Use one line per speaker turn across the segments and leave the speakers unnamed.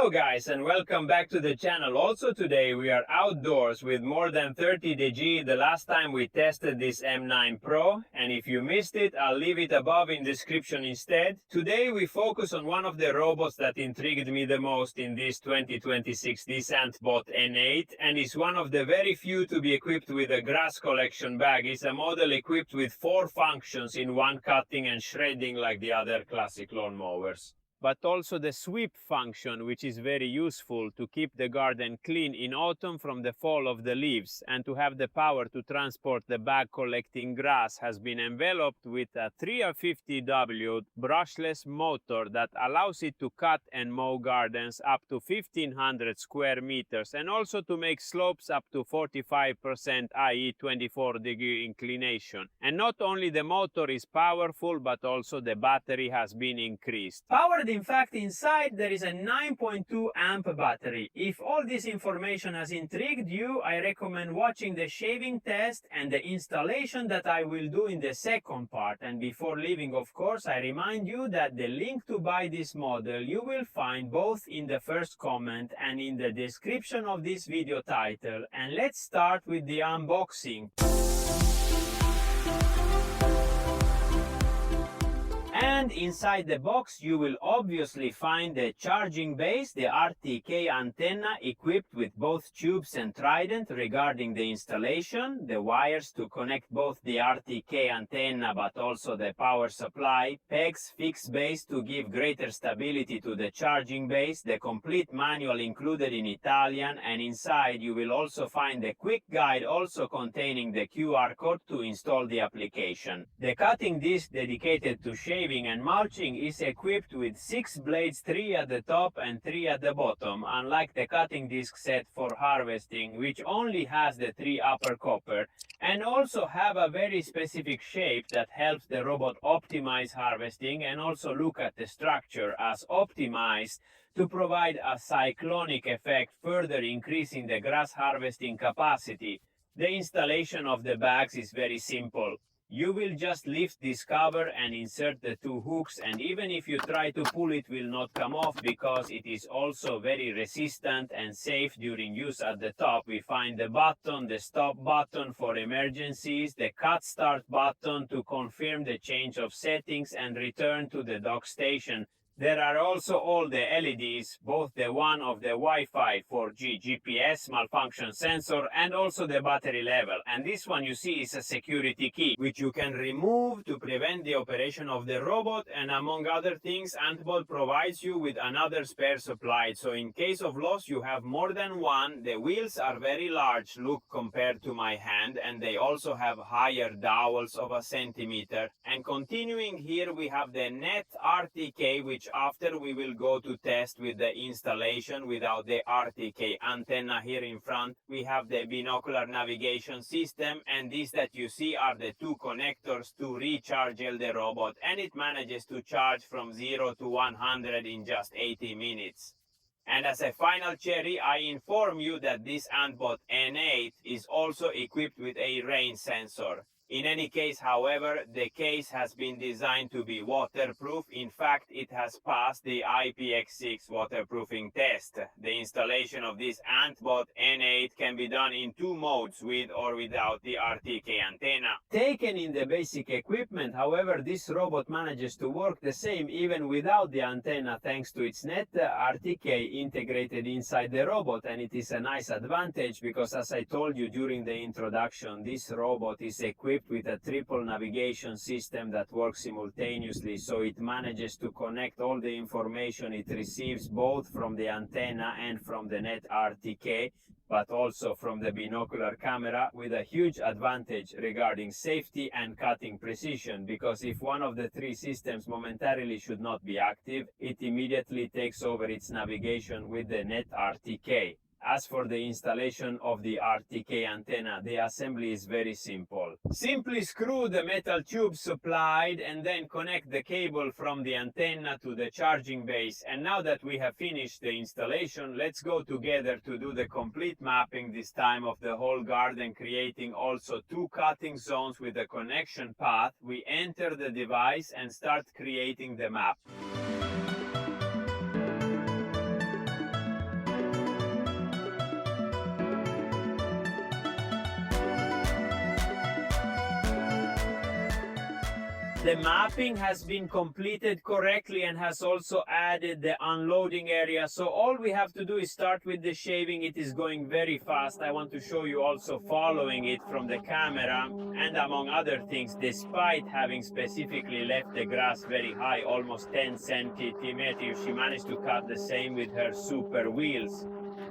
Hello guys and welcome back to the channel. Also today we are outdoors with more than 30 dg the last time we tested this M9 Pro, and if you missed it I'll leave it above in description instead. Today we focus on one of the robots that intrigued me the most in this 2026, this ANTHBOT N8, and is one of the very few to be equipped with a grass collection bag. It's a model equipped with 4 functions in one, cutting and shredding like the other classic lawnmowers, but also the sweep function, which is very useful to keep the garden clean in autumn from the fall of the leaves, and to have the power to transport the bag collecting grass has been enveloped with a 350W brushless motor that allows it to cut and mow gardens up to 1500 square meters, and also to make slopes up to 45%, i.e. 24-degree inclination. And not only the motor is powerful, but also the battery has been increased. In fact, inside there is a 9.2 amp battery. If all this information has intrigued you, I recommend watching the shaving test and the installation that I will do in the second part. And before leaving, of course, I remind you that the link to buy this model you will find both in the first comment and in the description of this video title. And let's start with the unboxing. And inside the box you will obviously find the charging base, the RTK antenna equipped with both tubes and trident regarding the installation, the wires to connect both the RTK antenna but also the power supply, pegs, fixed base to give greater stability to the charging base, the complete manual included in Italian, and inside you will also find a quick guide also containing the QR code to install the application. The cutting disc dedicated to shaving and mulching is equipped with 6 blades, 3 at the top and 3 at the bottom, unlike the cutting disc set for harvesting, which only has the 3 upper copper, and also have a very specific shape that helps the robot optimize harvesting and also look at the structure as optimized to provide a cyclonic effect, further increasing the grass harvesting capacity. The installation of the bags is very simple. You will just lift this cover and insert the 2 hooks, and even if you try to pull it will not come off because it is also very resistant and safe during use. At the top we find the button, the stop button for emergencies, the cut start button to confirm the change of settings and return to the dock station. There are also all the LEDs, both the one of the Wi-Fi, 4G, GPS, malfunction sensor, and also the battery level. And this one you see is a security key, which you can remove to prevent the operation of the robot. And among other things, ANTHBOT provides you with another spare supplied. So in case of loss, you have more than one. The wheels are very large, look, compared to my hand, and they also have higher dowels of 1 centimeter. And continuing here, we have the NetRTK, which after we will go to test with the installation without the RTK antenna here in front. We have the binocular navigation system, and these that you see are the 2 connectors to recharge the robot, and it manages to charge from 0 to 100 in just 80 minutes. And as a final cherry, I inform you that this ANTHBOT N8 is also equipped with a rain sensor. In any case, however, the case has been designed to be waterproof. In fact, it has passed the IPX6 waterproofing test. The installation of this ANTHBOT N8 can be done in 2 modes, with or without the RTK antenna. Taken in the basic equipment, however, this robot manages to work the same even without the antenna, thanks to its NetRTK integrated inside the robot. And it is a nice advantage because, as I told you during the introduction, this robot is equipped with a triple navigation system that works simultaneously, so it manages to connect all the information it receives both from the antenna and from the NetRTK, but also from the binocular camera, with a huge advantage regarding safety and cutting precision, because if one of the 3 systems momentarily should not be active, it immediately takes over its navigation with the NetRTK. As for the installation of the RTK antenna, the assembly is very simple. Simply screw the metal tube supplied and then connect the cable from the antenna to the charging base. And now that we have finished the installation, let's go together to do the complete mapping, this time of the whole garden, creating also 2 cutting zones with a connection path. We enter the device and start creating the map. The mapping has been completed correctly and has also added the unloading area. So all we have to do is start with the shaving. It is going very fast. I want to show you also following it from the camera. And among other things, despite having specifically left the grass very high, almost 10 centimeters, she managed to cut the same with her super wheels.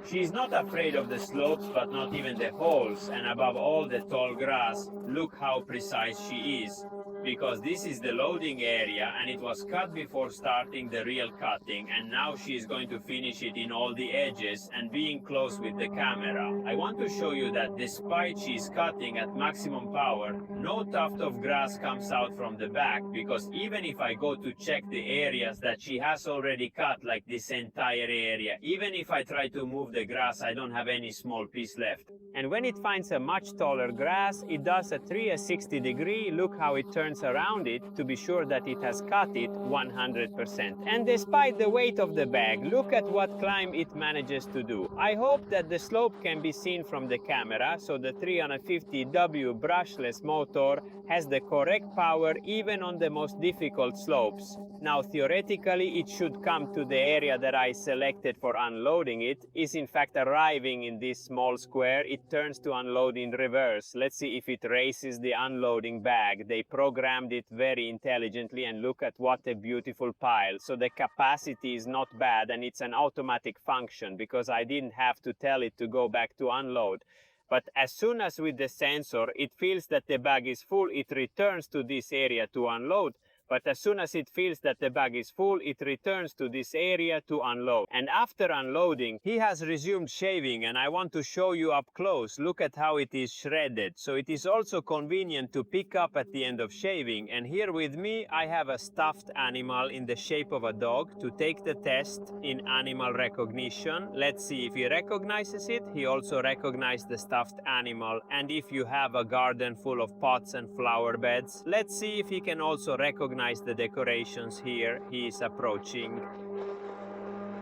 She's not afraid of the slopes, but not even the holes, and above all the tall grass. Look how precise she is. Because this is the loading area and it was cut before starting the real cutting, and now she is going to finish it in all the edges and being close with the camera. I want to show you that despite she's cutting at maximum power, no tuft of grass comes out from the back, because even if I go to check the areas that she has already cut, like this entire area, even if I try to move the grass, I don't have any small piece left. And when it finds a much taller grass, it does a 360 degree. Look how it turns around it to be sure that it has cut it 100%. And despite the weight of the bag, look at what climb it manages to do. I hope that the slope can be seen from the camera, so the 350W brushless motor has the correct power even on the most difficult slopes. Now theoretically it should come to the area that I selected for unloading. It is in fact arriving in this small square. It turns to unload in reverse. Let's see if it races the unloading bag. They programmed it very intelligently, and look at what a beautiful pile. So the capacity is not bad, and it's an automatic function because I didn't have to tell it to go back to unload. But as soon as with the sensor it feels that the bag is full, it returns to this area to unload. But as soon as it feels that the bag is full, it returns to this area to unload. And after unloading, he has resumed shaving, and I want to show you up close. Look at how it is shredded. So it is also convenient to pick up at the end of shaving. And here with me, I have a stuffed animal in the shape of a dog to take the test in animal recognition. Let's see if he recognizes it. He also recognized the stuffed animal. And if you have a garden full of pots and flower beds, let's see if he can also recognize the decorations here. He is approaching.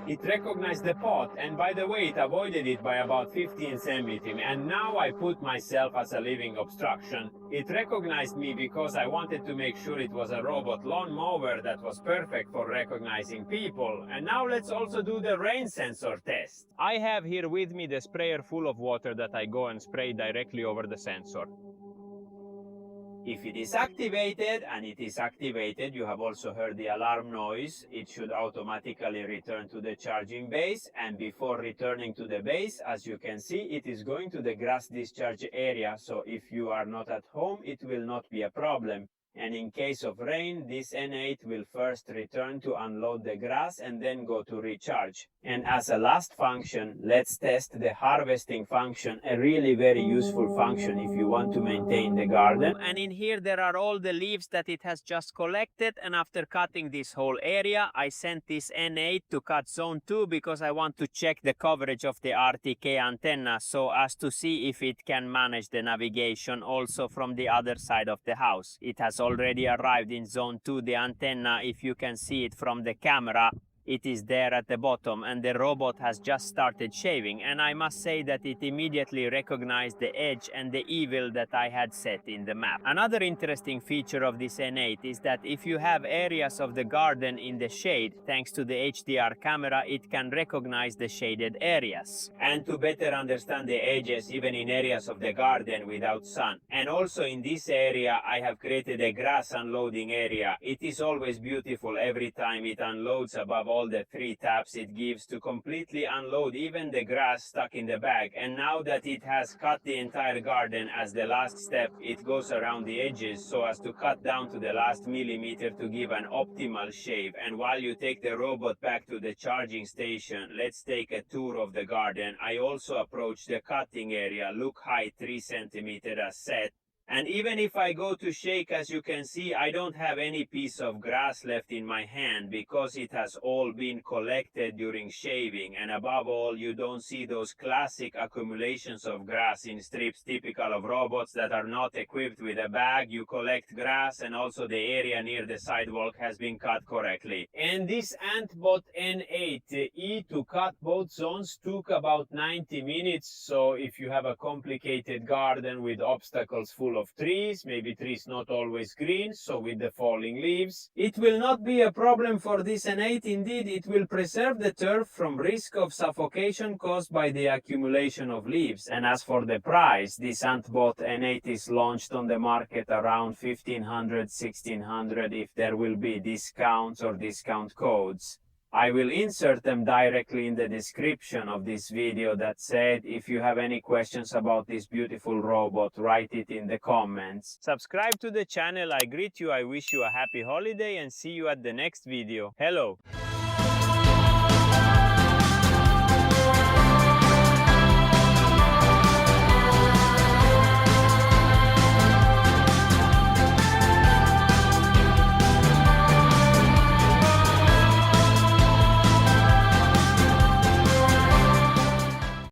It recognized the pot, and by the way, it avoided it by about 15 centimeters, and now I put myself as a living obstruction. It recognized me because I wanted to make sure it was a robot lawnmower that was perfect for recognizing people. And now let's also do the rain sensor test. I have here with me the sprayer full of water that I go and spray directly over the sensor. If it is activated, and it is activated, you have also heard the alarm noise. It should automatically return to the charging base, and before returning to the base, as you can see, it is going to the grass discharge area. So if you are not at home, it will not be a problem. And in case of rain, this N8 will first return to unload the grass and then go to recharge. And as a last function, let's test the harvesting function, a really very useful function if you want to maintain the garden. And in here there are all the leaves that it has just collected, and after cutting this whole area, I sent this N8 to cut zone 2 because I want to check the coverage of the RTK antenna so as to see if it can manage the navigation also from the other side of the house. It has already arrived in zone 2, the antenna, if you can see it from the camera. It is there at the bottom, and the robot has just started shaving, and I must say that it immediately recognized the edge and the evil that I had set in the map. Another interesting feature of this N8 is that if you have areas of the garden in the shade, thanks to the HDR camera, it can recognize the shaded areas. And to better understand the edges even in areas of the garden without sun. And also in this area I have created a grass unloading area. It is always beautiful every time it unloads above all the 3 taps it gives to completely unload even the grass stuck in the bag. And now that it has cut the entire garden as the last step, it goes around the edges so as to cut down to the last millimeter to give an optimal shave. And while you take the robot back to the charging station, let's take a tour of the garden. I also approach the cutting area. Look, height 3 centimeters as set. And even if I go to shake, as you can see, I don't have any piece of grass left in my hand because it has all been collected during shaving. And above all, you don't see those classic accumulations of grass in strips typical of robots that are not equipped with a bag. You collect grass, and also the area near the sidewalk has been cut correctly. And this ANTHBOT N8 to cut both zones took about 90 minutes. So if you have a complicated garden with obstacles full of of trees, maybe trees not always green, so with the falling leaves. It will not be a problem for this N8. Indeed, it will preserve the turf from risk of suffocation caused by the accumulation of leaves. And as for the price, this ANTHBOT N8 is launched on the market around 1500, 1600 if there will be discounts or discount codes. I will insert them directly in the description of this video. That said, if you have any questions about this beautiful robot, write it in the comments. Subscribe to the channel. I greet you, I wish you a happy holiday and see you at the next video. Hello!